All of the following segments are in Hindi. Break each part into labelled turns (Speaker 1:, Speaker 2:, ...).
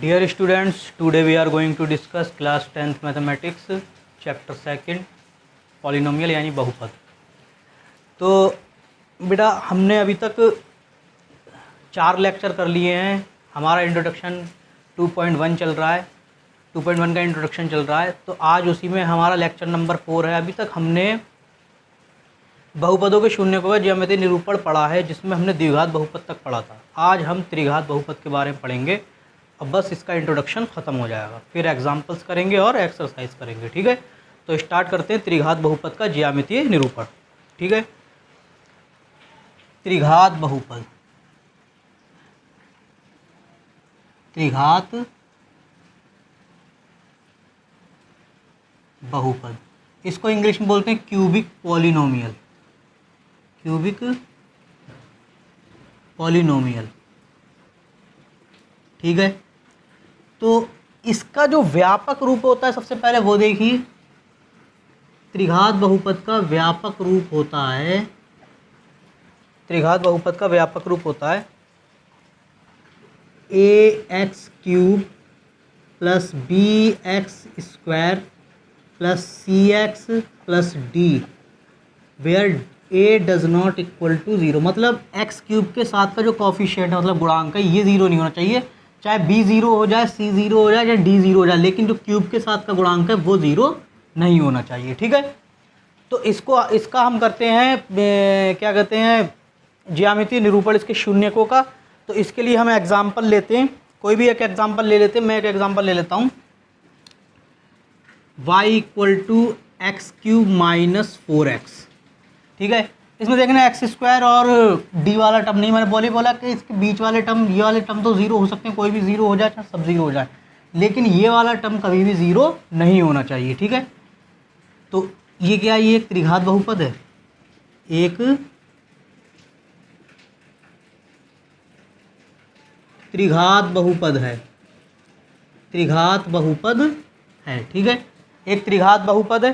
Speaker 1: Dear students, today we are going to discuss class 10th mathematics chapter 2 polynomial यानी बहुपद। तो बेटा हमने अभी तक 4 लेक्चर कर लिए हैं। हमारा इंट्रोडक्शन 2.1 चल रहा है, 2.1 का इंट्रोडक्शन चल रहा है। तो आज उसी में हमारा लेक्चर नंबर 4 है। अभी तक हमने बहुपदों के शून्यकों का ज्यामितीय निरूपण पढ़ा है, जिसमें हमने द्विघात बहुपद तक पढ़ा था। आज हम त्रिघात बहुपद के बारे में पढ़ेंगे। अब बस इसका इंट्रोडक्शन ख़त्म हो जाएगा, फिर एग्जाम्पल्स करेंगे और एक्सरसाइज करेंगे। ठीक है, तो स्टार्ट करते हैं त्रिघात बहुपद का ज्यामितीय निरूपण। ठीक है, त्रिघात बहुपद, त्रिघात बहुपद, इसको इंग्लिश में बोलते हैं क्यूबिक पॉलिनोमियल, क्यूबिक पॉलिनोमियल। ठीक है, तो इसका जो व्यापक रूप होता है, सबसे पहले वो देखिए। त्रिघात बहुपद का व्यापक रूप होता है, त्रिघात बहुपद का व्यापक रूप होता है ax³ plus bx² plus cx+d where a does not equal to 0। मतलब x³ के साथ का जो कॉफिशिएंट है, मतलब गुणांक है, ये 0 नहीं होना चाहिए। चाहे b 0 हो जाए, c 0 हो जाए या d 0 हो जाए, लेकिन जो क्यूब के साथ का गुणांक है वो 0 नहीं होना चाहिए। ठीक है, तो इसका हम करते हैं क्या कहते हैं, ज्यामितीय निरूपण इसके शून्यकों का। तो इसके लिए हम एग्जाम्पल लेते हैं, कोई भी एक एग्जाम्पल ले लेते हैं। मैं एक एग्जाम्पल ले लेता हूँ, y = x³ - 4x। ठीक है, इसमें देखना x² और d वाला टर्म नहीं, मैंने बोला कि इसके बीच वाले टर्म, ये वाले टर्म तो 0 हो सकते हैं, कोई भी 0 हो जाए, चाहे सब 0 हो जाए, लेकिन ये वाला टर्म कभी भी 0 नहीं होना चाहिए। ठीक है, तो ये क्या है, ये एक त्रिघात बहुपद है, एक त्रिघात बहुपद है, त्रिघात बहुपद है। ठीक है, एक त्रिघात बहुपद है।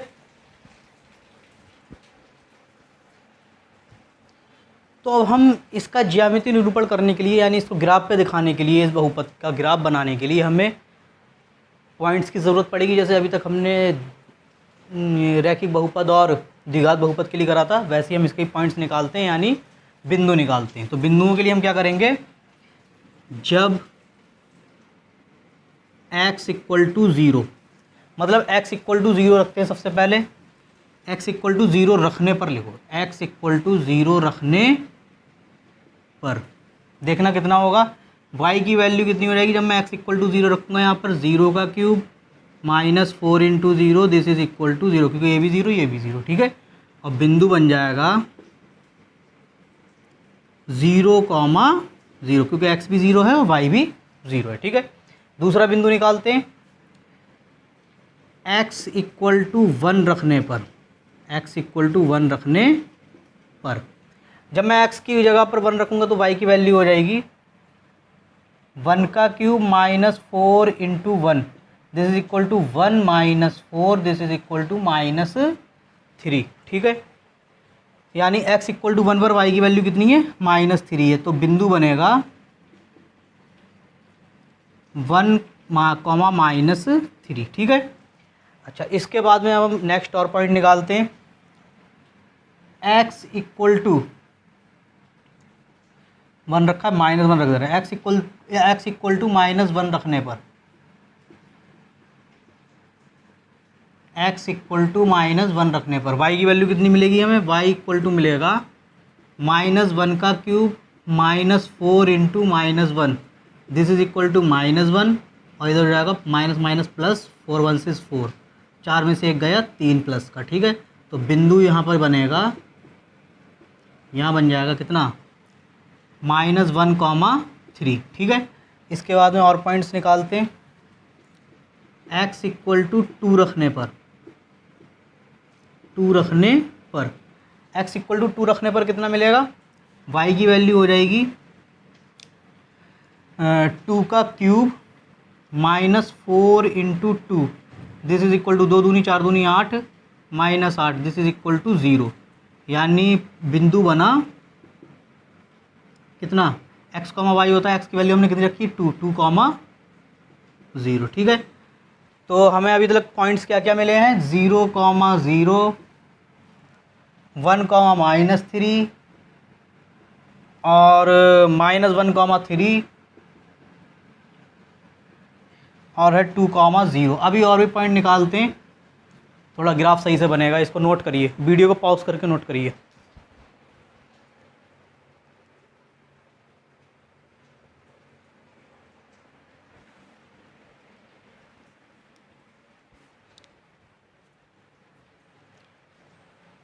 Speaker 1: तो अब हम इसका ज्यामितीय निरूपण करने के लिए, यानी इसको ग्राफ पे दिखाने के लिए, इस बहुपद का ग्राफ बनाने के लिए हमें पॉइंट्स की ज़रूरत पड़ेगी। जैसे अभी तक हमने रैखिक बहुपद और द्विघात बहुपद के लिए करा था, वैसे ही हम इसके पॉइंट्स निकालते हैं, यानी बिंदु निकालते हैं। तो बिंदुओं के लिए हम क्या करेंगे, जब x = 0, मतलब x = 0 रखते हैं। सबसे पहले x = 0 रखने पर लिखो, x = 0 रखने पर देखना कितना होगा, y की वैल्यू कितनी हो जाएगी जब मैं x = 0 रखूँगा। यहाँ पर 0 का cube -4 × 0 this is equal to 0, क्योंकि ये भी 0 ये भी 0। ठीक है, और बिंदु बन जाएगा 0, 0, क्योंकि x भी 0 है और y भी 0 है। ठीक है, दूसरा बिंदु निकालते हैं, x = 1 रखने पर, x = 1 रखने पर जब मैं x की जगह पर 1 रखूँगा तो y की वैल्यू हो जाएगी 1 का cube -4 × 1 this is equal to 1 - 4 this is equal to -3। ठीक है, यानी x = 1 पर y की वैल्यू कितनी है, -3 है। तो बिंदु बनेगा 1, -3। ठीक है, अच्छा, इसके बाद में अब हम नेक्स्ट और पॉइंट निकालते हैं। x = 1 रखा है, -1 रख दे रहे हैं। x = -1 रखने पर, x = -1 रखने पर y की वैल्यू कितनी मिलेगी हमें, y = मिलेगा -1 का cube -4 × -1 this is equal to -1, और इधर हो जाएगा +, 4 1 6 4, 4 में से 1 गया, 3 प्लस का। ठीक है, तो बिंदु यहाँ पर बनेगा, यहाँ बन जाएगा कितना, -1, 3। ठीक है, इसके बाद में और पॉइंट्स निकालते हैं। x = 2 रखने पर, 2 रखने पर, x = 2 रखने पर कितना मिलेगा, y की वैल्यू हो जाएगी 2 का cube -4 × 2 this is equal to 2 दूनी 4 दूनी 8 -8 दिस इज इक्वल टू 0। यानी बिंदु बना कितना, x, y होता है, x की वैल्यू हमने कितनी रखी, 2, 2, 0। ठीक है, तो हमें अभी तक पॉइंट्स क्या क्या मिले हैं, 0, 0, 1, -3 और -1, 3 और है 2, 0। अभी और भी पॉइंट निकालते हैं, थोड़ा ग्राफ सही से बनेगा। इसको नोट करिए, वीडियो को पॉज करके नोट करिए।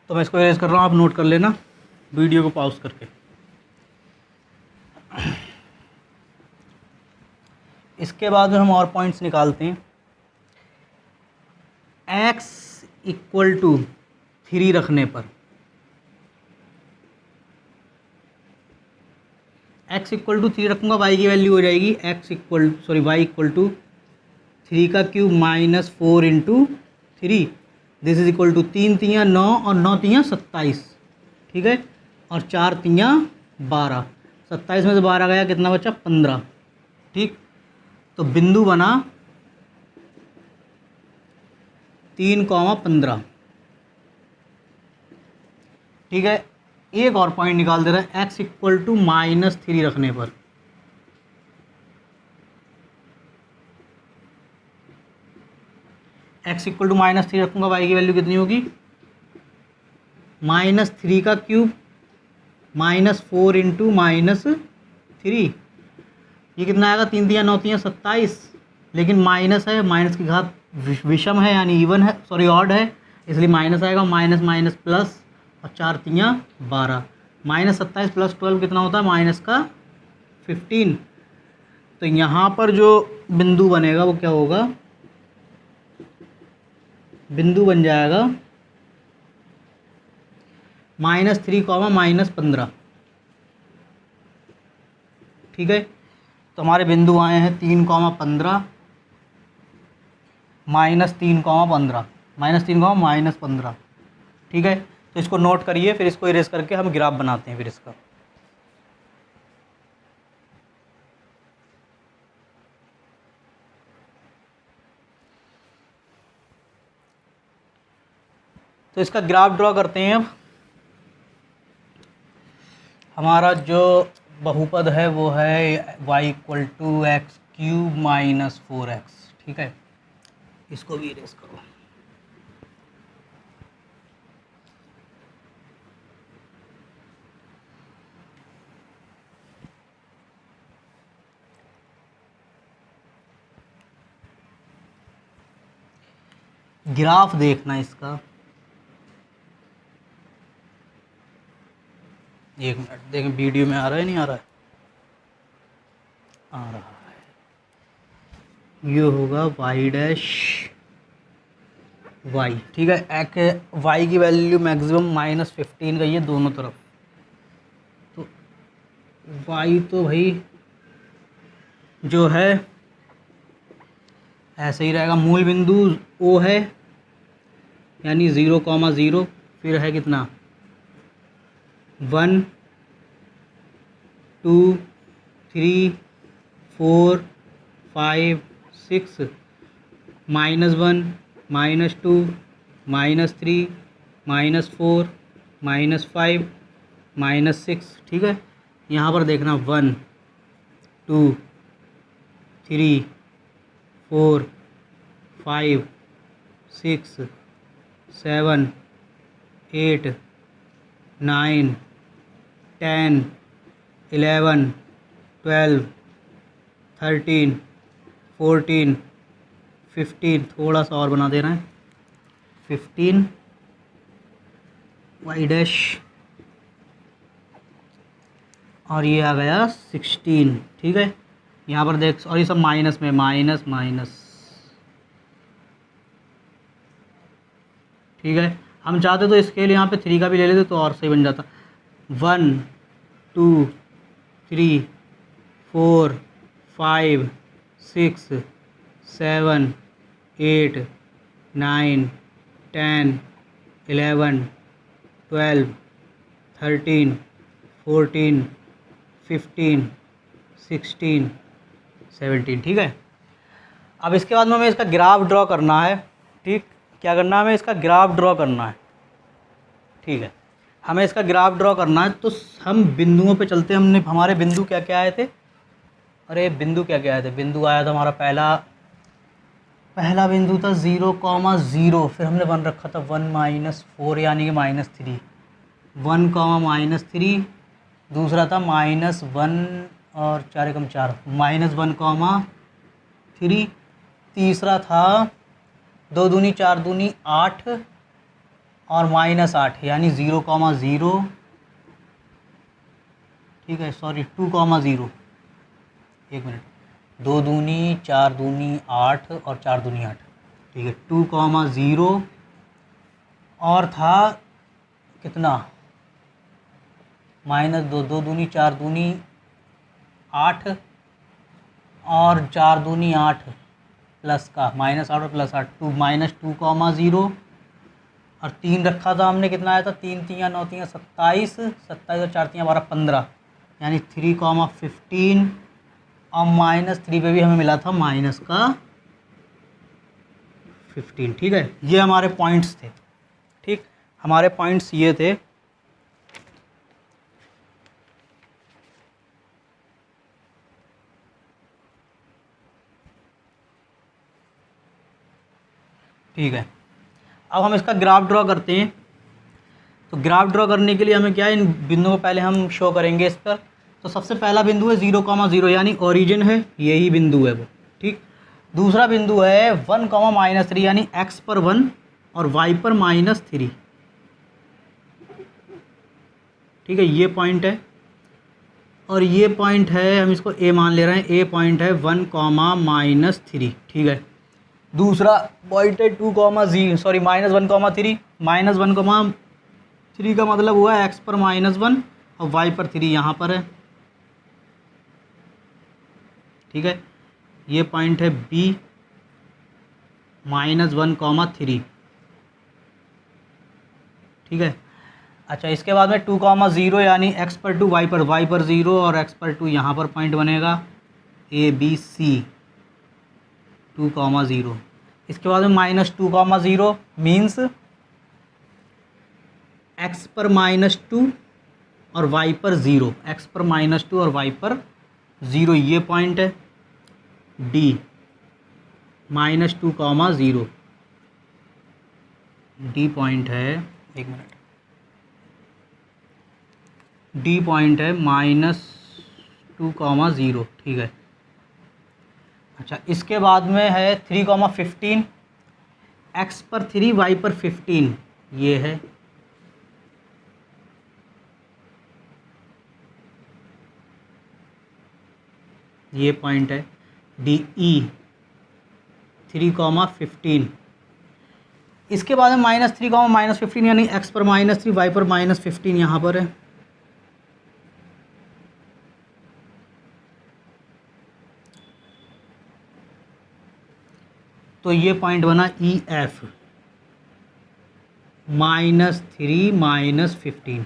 Speaker 1: तो मैं इसको इरेज कर रहा हूँ, आप नोट कर लेना वीडियो को पॉज करके। इसके बाद हम और पॉइंट्स निकालते हैं। x = 3 रखने पर, x = 3 रखूँगा, y की वैल्यू हो जाएगी y = 3 का cube -4 × 3, this is equal to 3 तियाँ 9 और 9 तियाँ 27। ठीक है, और 4 तियाँ 12, 27 में से 12 गया, कितना बचा, 15। ठीक, तो बिंदु बना 3, 15। ठीक है, एक और पॉइंट निकाल दे रहा है, x = -3 रखने पर। x = -3 रखूँगा, y की वैल्यू कितनी होगी, -3 का क्यूब -4 × -3, ये कितना आएगा, 3 तियाँ 9 तियाँ 27, लेकिन माइनस है, माइनस की घात विषम है यानी इवन है, सॉरी ऑड है, इसलिए माइनस आएगा, माइनस माइनस प्लस, और 4 तियाँ 12, -27 + 12 कितना होता है, -15। तो यहाँ पर जो बिंदु बनेगा वो क्या होगा, बिंदु बन जाएगा -3, -15। ठीक है, तो हमारे बिंदु आए हैं 3, 15, -3, 15, -3, -15। ठीक है, तो इसको नोट करिए, फिर इसको इरेज करके हम ग्राफ बनाते हैं फिर इसका। तो इसका ग्राफ ड्रॉ करते हैं। अब हमारा जो बहुपद है वो है y = x³ - 4x। ठीक है, इसको भी इरेज करो। ग्राफ देखना इसका, एक मिनट देखें वीडियो में आ रहा है, नहीं आ रहा है, आ रहा है। ये होगा y', ठीक है, y की वैल्यू मैक्सिमम -15 गई है दोनों तरफ, तो y तो भाई जो है ऐसे ही रहेगा। मूल बिंदु O है, यानी 0, 0, फिर है कितना, 1, 2, 3, 4, 5, 6, -1, -2, -3, -4, -5, -6। ठीक है, यहाँ पर देखना 1, 2, 3, 4, 5, 6, 7, 8, 9, 10, 11, 12, 13, 14, 15, थोड़ा सा और बना देना है, 15 y', और ये आ गया 16। ठीक है, यहाँ पर देख, और ये सब माइनस में, माइनस माइनस। ठीक है, हम चाहते तो स्केल यहाँ पे 3 का भी ले लेते तो और सही बन जाता। 1, 2, 3, 4, 5, 6, 7, 8, 9, 10, 11, 12, 13, 14, 15, 16, 17। ठीक है, अब इसके बाद में हमें इसका ग्राफ ड्रॉ करना है। ठीक, क्या करना है, हमें इसका ग्राफ ड्रॉ करना है। ठीक है, हमें इसका ग्राफ ड्रॉ करना है। तो हम बिंदुओं पे चलते हैं। हमने हमारे बिंदु क्या क्या आए थे, अरे बिंदु क्या क्या आए थे, बिंदु आया था हमारा पहला बिंदु था 0,0। फिर हमने वन रखा था 1-4 यानी कि -3, 1, दूसरा था -1 और 4 एकम 4, -1,3। तीसरा था 2 दूनी 4 दूनी 8 और -8 यानी 0,0। ठीक है, सॉरी 2,0। एक मिनट, 2 दूनी 4 दूनी 8 और 4 दूनी 8। ठीक है, 2,0 और था कितना, -2, 2 दूनी 4 दूनी 8 और 4 दूनी 8 प्लस का -8 और +8, -2,0 और 3 रखा था हमने, कितना आया था, 3 3 9 3 27, 27 और 4 3 12 15 यानी 3,15 और -3 पे भी हमें मिला था -15। ठीक है, ये हमारे पॉइंट्स थे। ठीक, हमारे पॉइंट्स ये थे। ठीक है, अब हम इसका ग्राफ ड्रॉ करते हैं। तो ग्राफ ड्रॉ करने के लिए हमें क्या है, इन बिंदुओं को पहले हम शो करेंगे इस पर। तो सबसे पहला बिंदु है 0,0 यानी ओरिजिन है, यही बिंदु है वो। ठीक, दूसरा बिंदु है 1, -3 यानी x पर 1 और y पर -3। ठीक है, ये पॉइंट है और ये पॉइंट है, हम इसको a मान ले रहे हैं। a पॉइंट है 1, -3। ठीक है, दूसरा पॉइंट है 2,0 सॉरी -1,3। -1,3 का मतलब हुआ x पर -1 और y पर 3 यहाँ पर है। ठीक है, ये पॉइंट है b -1,3। ठीक है, अच्छा इसके बाद में 2,0 यानी x पर 2 y पर 0 और x पर 2 यहाँ पर पॉइंट बनेगा ABC 2,0। इसके बाद में -2,0 मीन्स x पर -2 और y पर 0, x पर -2 और y पर 0, ये पॉइंट है D -2,0। D पॉइंट है, एक मिनट, D पॉइंट है -2,0। ठीक है, अच्छा इसके बाद में है 3,15, x पर 3 y पर 15, ये है। ये पॉइंट है DE 3,15। इसके बाद में -3, -15 यानी x पर -3 y पर -15 यहाँ पर है। तो ये पॉइंट बना EF -3 -15।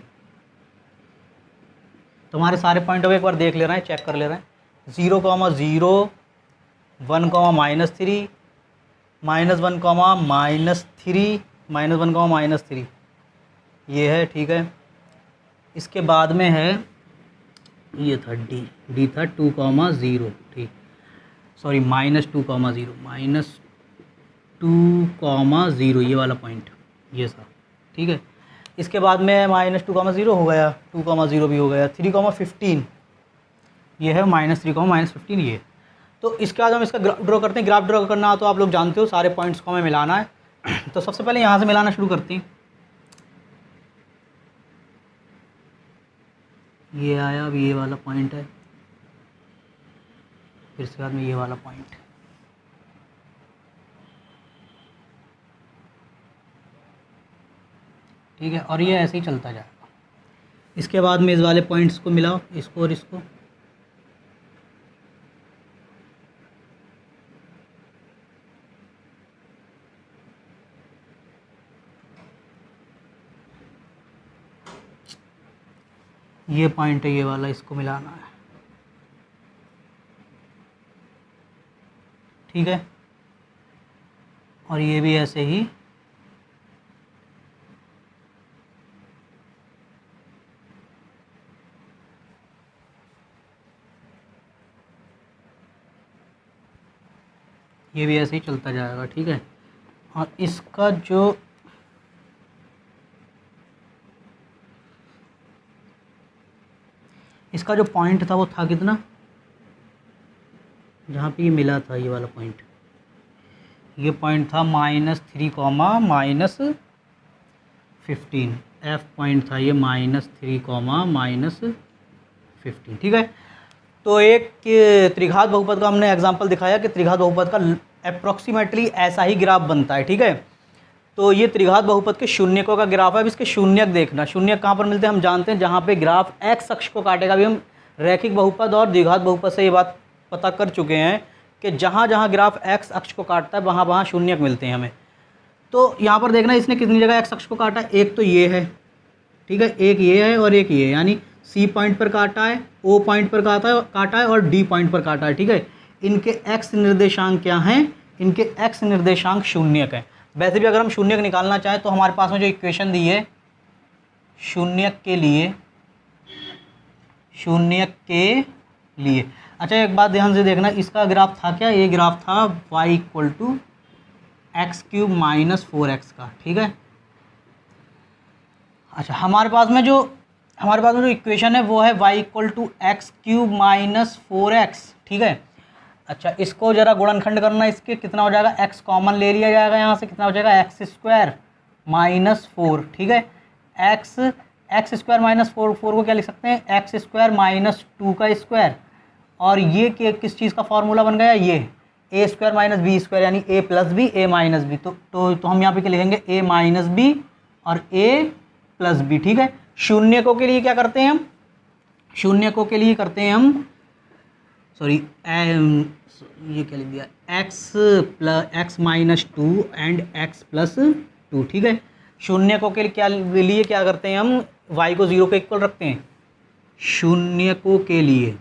Speaker 1: तो हमारे सारे पॉइंट एक बार देख ले रहे हैं, चेक कर ले रहे हैं। 0,0 1, -3 -1, -3 -1, -3 ये है। ठीक है, इसके बाद में है, ये था D था 2,0। ठीक, सॉरी -2,0 -2,0 ये वाला पॉइंट, ये था। ठीक है, इसके बाद में -2,0 हो गया, 2,0 भी हो गया, 3,15 ये है, -3, -15 ये। तो इसके बाद हम इसका ग्राफ ड्रॉ करते हैं। ग्राफ ड्रॉ करना हो तो आप लोग जानते हो, सारे पॉइंट्स को हमें मिलाना है। तो सबसे पहले यहाँ से मिलाना शुरू करते हैं। ये आया, अब ये वाला पॉइंट है, फिर इसके बाद में ये वाला पॉइंट। ठीक है, और ये ऐसे ही चलता जाएगा। इसके बाद में इस वाले पॉइंट्स को मिलाओ, इसको और इसको। ये पॉइंट है, ये वाला, इसको मिलाना है। ठीक है, और ये भी ऐसे ही ये भी ऐसे ही चलता जाएगा, ठीक है। और इसका जो पॉइंट था वो था कितना, जहाँ पे ये मिला था, ये वाला पॉइंट, ये पॉइंट था -3, -15। एफ पॉइंट था ये -3, -15, ठीक है। तो एक त्रिघात बहुपद का हमने एग्जांपल दिखाया कि त्रिघात बहुपद का अप्रॉक्सीमेटली ऐसा ही ग्राफ बनता है, ठीक है। तो ये त्रिघात बहुपद के शून्यकों का ग्राफ है। अब इसके शून्यक देखना, शून्यक कहाँ पर मिलते हैं हम जानते हैं, जहाँ पे ग्राफ एक्स अक्ष को काटेगा। भी हम रैखिक बहुपद और द्विघात बहुपद से ये बात पता कर चुके हैं कि जहाँ जहाँ ग्राफ एक्स अक्ष को काटता है वहाँ वहाँ शून्यक मिलते हैं हमें। तो यहाँ पर देखना इसने कितनी जगह एक्स अक्ष को काटा, एक तो ये है, ठीक है, एक ये है और एक ये है, यानी सी पॉइंट पर काटा है, ओ पॉइंट पर काटा है और डी पॉइंट पर काटा है, ठीक है। इनके एक्स निर्देशांक क्या हैं, इनके एक्स निर्देशांक शून्यक हैं। वैसे भी अगर हम शून्यक निकालना चाहें तो हमारे पास में जो इक्वेशन दी है शून्यक के लिए, अच्छा एक बात ध्यान से देखना, इसका ग्राफ था क्या, ये ग्राफ था y = x³ - 4x का, ठीक है। अच्छा हमारे पास में जो इक्वेशन है वो है y = x³ - 4x, ठीक है। अच्छा इसको जरा गुणनखंड करना, इसके कितना हो जाएगा, x कॉमन ले लिया जाएगा, यहाँ से कितना हो जाएगा x² - 4, ठीक है। x² - 4 को क्या लिख सकते हैं, x² - 2 का स्क्वायर, और ये किस चीज़ का फॉर्मूला बन गया, ये a² - b² यानी a + b a - b। तो हम यहाँ पे क्या लिखेंगे, a - b और a + b, ठीक है। शून्यकों के लिए क्या करते हैं हम, शून्यकों के लिए करते हैं हम, सॉरी ये क्या लिख दिया, x - 2 एंड x + 2, ठीक है। शून्यकों के लिए क्या करते हैं हम, y को 0 के इक्वल रखते हैं। शून्यकों के लिए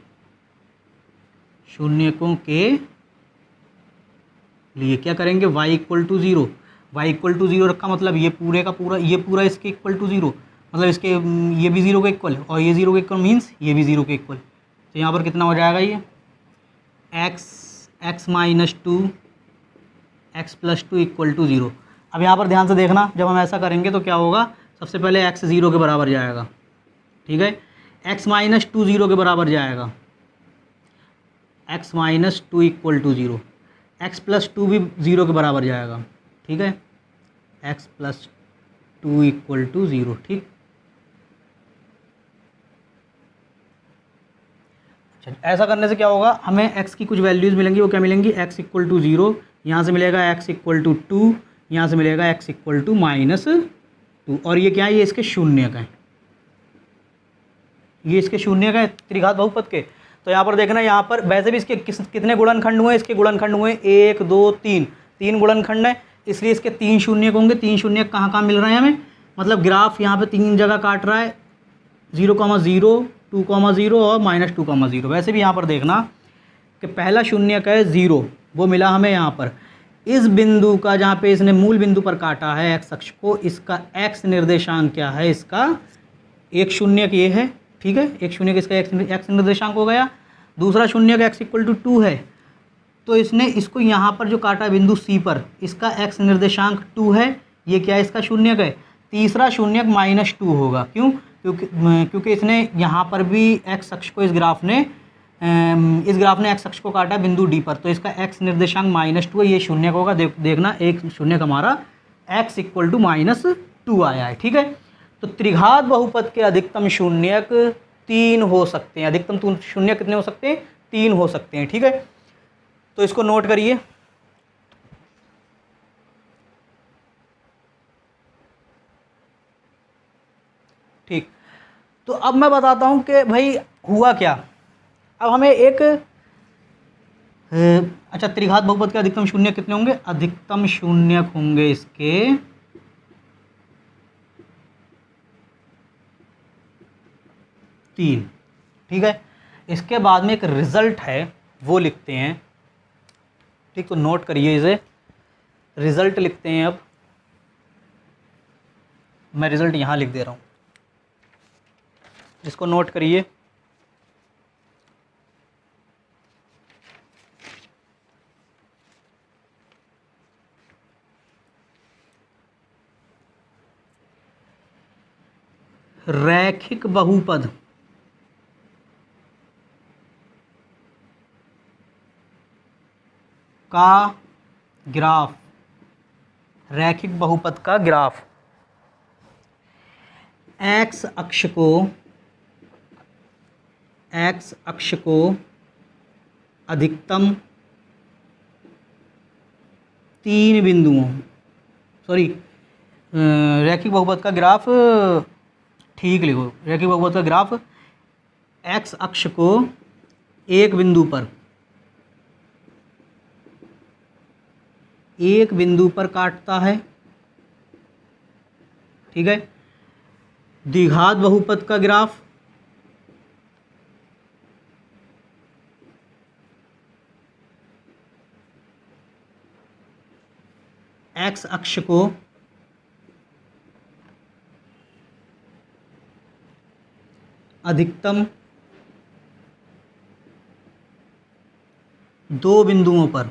Speaker 1: क्या करेंगे, y = 0, y = 0 रखा मतलब ये पूरे का पूरा, ये पूरा इसके इक्वल टू 0, मतलब इसके ये भी 0 के इक्वल और ये 0 के इक्वल मीन्स ये भी 0 के इक्वल। तो यहाँ पर कितना हो जाएगा, ये x - 2 x + 2 = 0। अब यहाँ पर ध्यान से देखना, जब हम ऐसा करेंगे तो क्या होगा, सबसे पहले x 0 के बराबर जाएगा, ठीक है। x - 2 0 के बराबर जाएगा, x - 2 = 0, x + 2 भी 0 के बराबर जाएगा, ठीक है, x + 2 = 0, ठीक। अच्छा ऐसा करने से क्या होगा, हमें x की कुछ वैल्यूज़ मिलेंगी, वो क्या मिलेंगी, x = 0, यहाँ से मिलेगा x = 2, यहाँ से मिलेगा x = -2, और ये क्या है, ये इसके शून्यक हैं, ये इसके शून्यक हैं त्रिघात बहुपद के। तो यहाँ पर देखना, यहाँ पर वैसे भी इसके कितने गुणनखंड हुए, इसके गुणनखंड हुए 1 2 3, 3 गुणनखंड है, इसलिए इसके 3 शून्यक होंगे। 3 शून्यक कहाँ कहाँ मिल रहे हैं हमें, मतलब ग्राफ यहाँ पे 3 जगह काट रहा है, 0, 0, 2, 0 और -2, 0। वैसे भी यहाँ पर देखना कि पहला शून्यक है 0, वो मिला हमें यहाँ पर इस बिंदु का, जहाँ पे इसने मूल बिंदु पर काटा है x अक्ष को, इसका x निर्देशांक क्या है, इसका एक शून्यक ये है, ठीक है, एक शून्यक इसका x निर्देशांक हो गया। दूसरा शून्यक x = 2 है, तो इसने इसको यहाँ पर जो काटा बिंदु C पर, इसका x निर्देशांक 2 है, ये क्या है, इसका शून्यक है। तीसरा शून्यक -2 होगा, क्यों, क्योंकि इसने यहाँ पर भी x अक्ष को, इस ग्राफ ने x अक्ष को काटा बिंदु D पर, तो इसका x निर्देशांक -2 है, ये शून्यक होगा। देखना एक शून्यक हमारा x = -2 आया है, ठीक है। तो त्रिघात बहुपद के अधिकतम शून्यक 3 हो सकते हैं, अधिकतम शून्यक कितने हो सकते हैं, 3 हो सकते हैं, ठीक है। तो इसको नोट करिए। ठीक, तो अब मैं बताता हूं कि भाई हुआ क्या। अब हमें एक अच्छा, त्रिघात बहुपद के अधिकतम शून्यक कितने होंगे, अधिकतम शून्यक होंगे इसके 3, ठीक है। इसके बाद में एक रिजल्ट है वो लिखते हैं, ठीक, तो नोट करिए इसे। रिज़ल्ट लिखते हैं। अब मैं रिज़ल्ट यहाँ लिख दे रहा हूँ, इसको नोट करिए। रैखिक बहुपद का ग्राफ, रैखिक बहुपद का ग्राफ एक्स अक्ष को अधिकतम 3 बिंदुओं, सॉरी रैखिक बहुपद का ग्राफ ठीक लिखो, रैखिक बहुपद का ग्राफ एक्स अक्ष को एक बिंदु पर काटता है, ठीक है। द्विघात बहुपद का ग्राफ एक्स अक्ष को अधिकतम 2 बिंदुओं पर,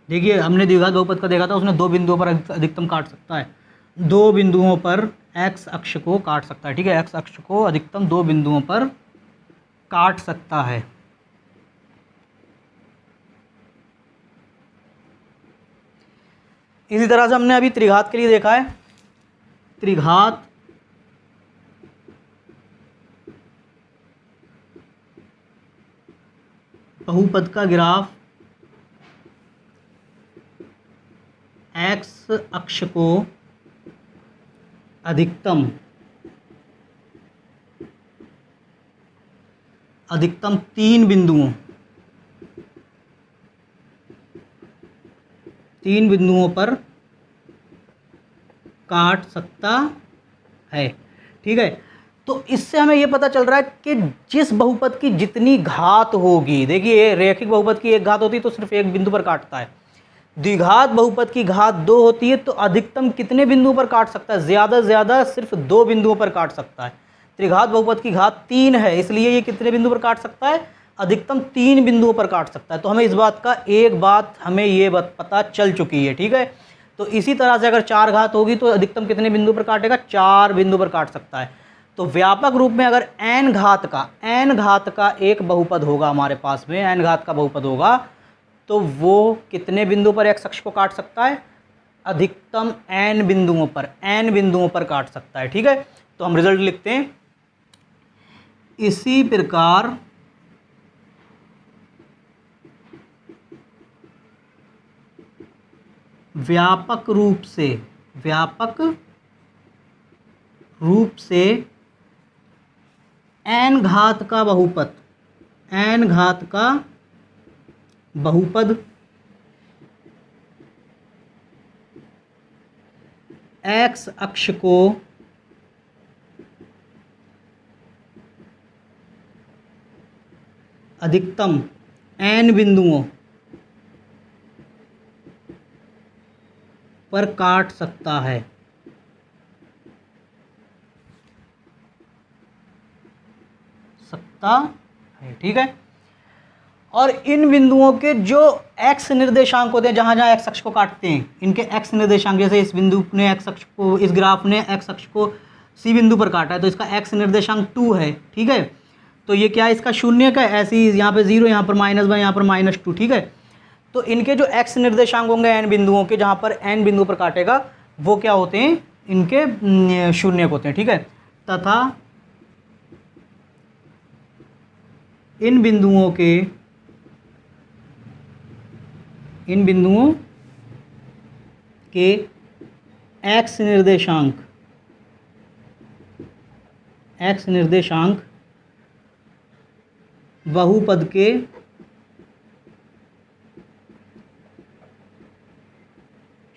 Speaker 1: देखिए हमने द्विघात बहुपद का देखा था, उसने 2 बिंदुओं पर अधिकतम काट सकता है, 2 बिंदुओं पर एक्स अक्ष को काट सकता है, ठीक है। एक्स अक्ष को अधिकतम 2 बिंदुओं पर काट सकता है। इसी तरह से हमने अभी त्रिघात के लिए देखा है, त्रिघात बहुपद का ग्राफ एक्स अक्ष को अधिकतम 3 बिंदुओं पर काट सकता है, ठीक है। तो इससे हमें यह पता चल रहा है कि जिस बहुपद की जितनी घात होगी, देखिए रैखिक बहुपद की एक घात होती है तो सिर्फ एक बिंदु पर काटता है, द्विघात बहुपद की घात 2 होती है तो अधिकतम कितने बिंदुओं पर काट सकता है, ज़्यादा से ज़्यादा सिर्फ 2 बिंदुओं पर काट सकता है। त्रिघात बहुपद की घात 3 है, इसलिए ये कितने बिंदु पर काट सकता है, अधिकतम 3 बिंदुओं पर काट सकता है। तो हमें इस बात का एक बात हमें ये पता चल चुकी है, ठीक है। तो इसी तरह से अगर 4 घात होगी तो अधिकतम कितने बिंदु पर काटेगा, 4 बिंदु पर काट सकता है। तो व्यापक रूप में अगर n घात का एक बहुपद होगा हमारे पास में, n घात का बहुपद होगा, तो वो कितने बिंदु पर x अक्ष को काट सकता है, अधिकतम n बिंदुओं पर काट सकता है, ठीक है। तो हम रिजल्ट लिखते हैं, इसी प्रकार व्यापक रूप से n घात का बहुपद x अक्ष को अधिकतम n बिंदुओं पर काट सकता है, ठीक है। और इन बिंदुओं के जो x निर्देशांक होते हैं, जहां जहां x अक्ष को काटते हैं, इनके x निर्देशांक, जैसे इस बिंदु ने x अक्ष को, इस ग्राफ ने x अक्ष को C बिंदु पर काटा है तो इसका x निर्देशांक 2 है, ठीक है। तो ये क्या है, इसका 0 का, ऐसे ही यहाँ पे 0, यहाँ पर -1, यहाँ पर -2, ठीक है। तो इनके जो x निर्देशांक होंगे n बिंदुओं के, जहाँ पर n बिंदु पर काटेगा, वो क्या होते हैं, इनके शून्यक होते हैं, ठीक है। तथा इन बिंदुओं के x निर्देशांक बहुपद के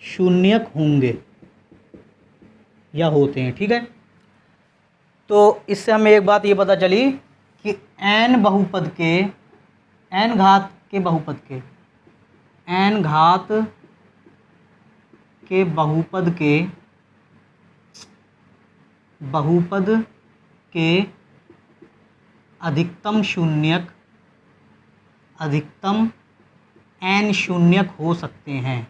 Speaker 1: शून्यक होंगे या होते हैं, ठीक है। तो इससे हमें एक बात ये पता चली कि n घात के बहुपद के n घात के बहुपद के अधिकतम n शून्यक हो सकते हैं,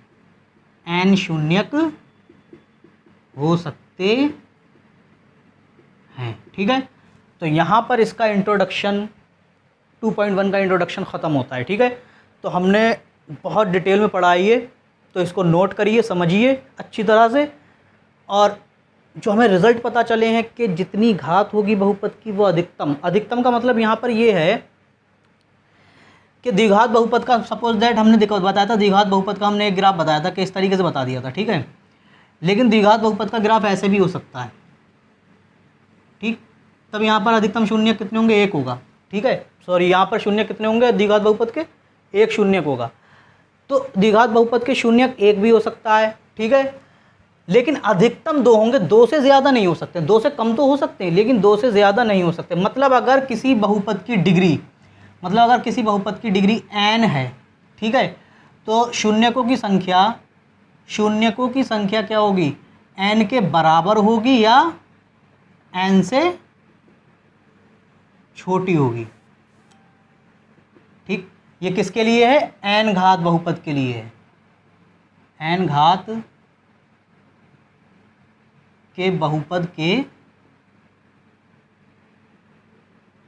Speaker 1: n शून्यक हो सकते हैं। ठीक है, तो यहाँ पर इसका इंट्रोडक्शन 2.1 का इंट्रोडक्शन ख़त्म होता है। ठीक है, तो हमने बहुत डिटेल में पढ़ा है ये, तो इसको नोट करिए, समझिए अच्छी तरह से। और जो हमें रिज़ल्ट पता चले हैं कि जितनी घात होगी बहुपद की वो अधिकतम का मतलब यहाँ पर ये है कि द्विघात बहुपद का, सपोज दैट हमने देखो बताया था, द्विघात बहुपद का हमने एक ग्राफ बताया था कि इस तरीके से बता दिया था। ठीक है, लेकिन द्विघात बहुपद का ग्राफ ऐसे भी हो सकता है। ठीक, तब यहाँ पर अधिकतम शून्य कितने होंगे, 1 होगा। ठीक है, सॉरी, यहाँ पर शून्य कितने होंगे द्विघात बहुपद के, 1 शून्यक होगा। तो द्विघात बहुपद के शून्यक 1 भी हो सकता है। ठीक है, लेकिन अधिकतम 2 होंगे, 2 से ज़्यादा नहीं हो सकते। 2 से कम तो हो सकते हैं लेकिन 2 से ज़्यादा नहीं हो सकते। मतलब अगर किसी बहुपद की डिग्री n है, ठीक है, तो शून्यकों की संख्या क्या होगी, n के बराबर होगी या n से छोटी होगी। ठीक, ये किसके लिए है, n घात बहुपद के लिए है, n घात के बहुपद के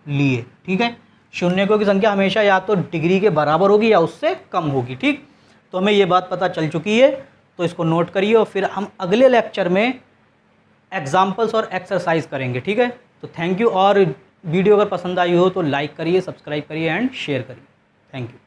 Speaker 1: लिए। ठीक है, शून्यकों की संख्या हमेशा या तो डिग्री के बराबर होगी या उससे कम होगी। ठीक, तो हमें ये बात पता चल चुकी है, तो इसको नोट करिए और फिर हम अगले लेक्चर में एग्जाम्पल्स और एक्सरसाइज करेंगे। ठीक है, तो थैंक यू। और वीडियो अगर पसंद आई हो तो लाइक करिए, सब्सक्राइब करिए एंड शेयर करिए। Thank you.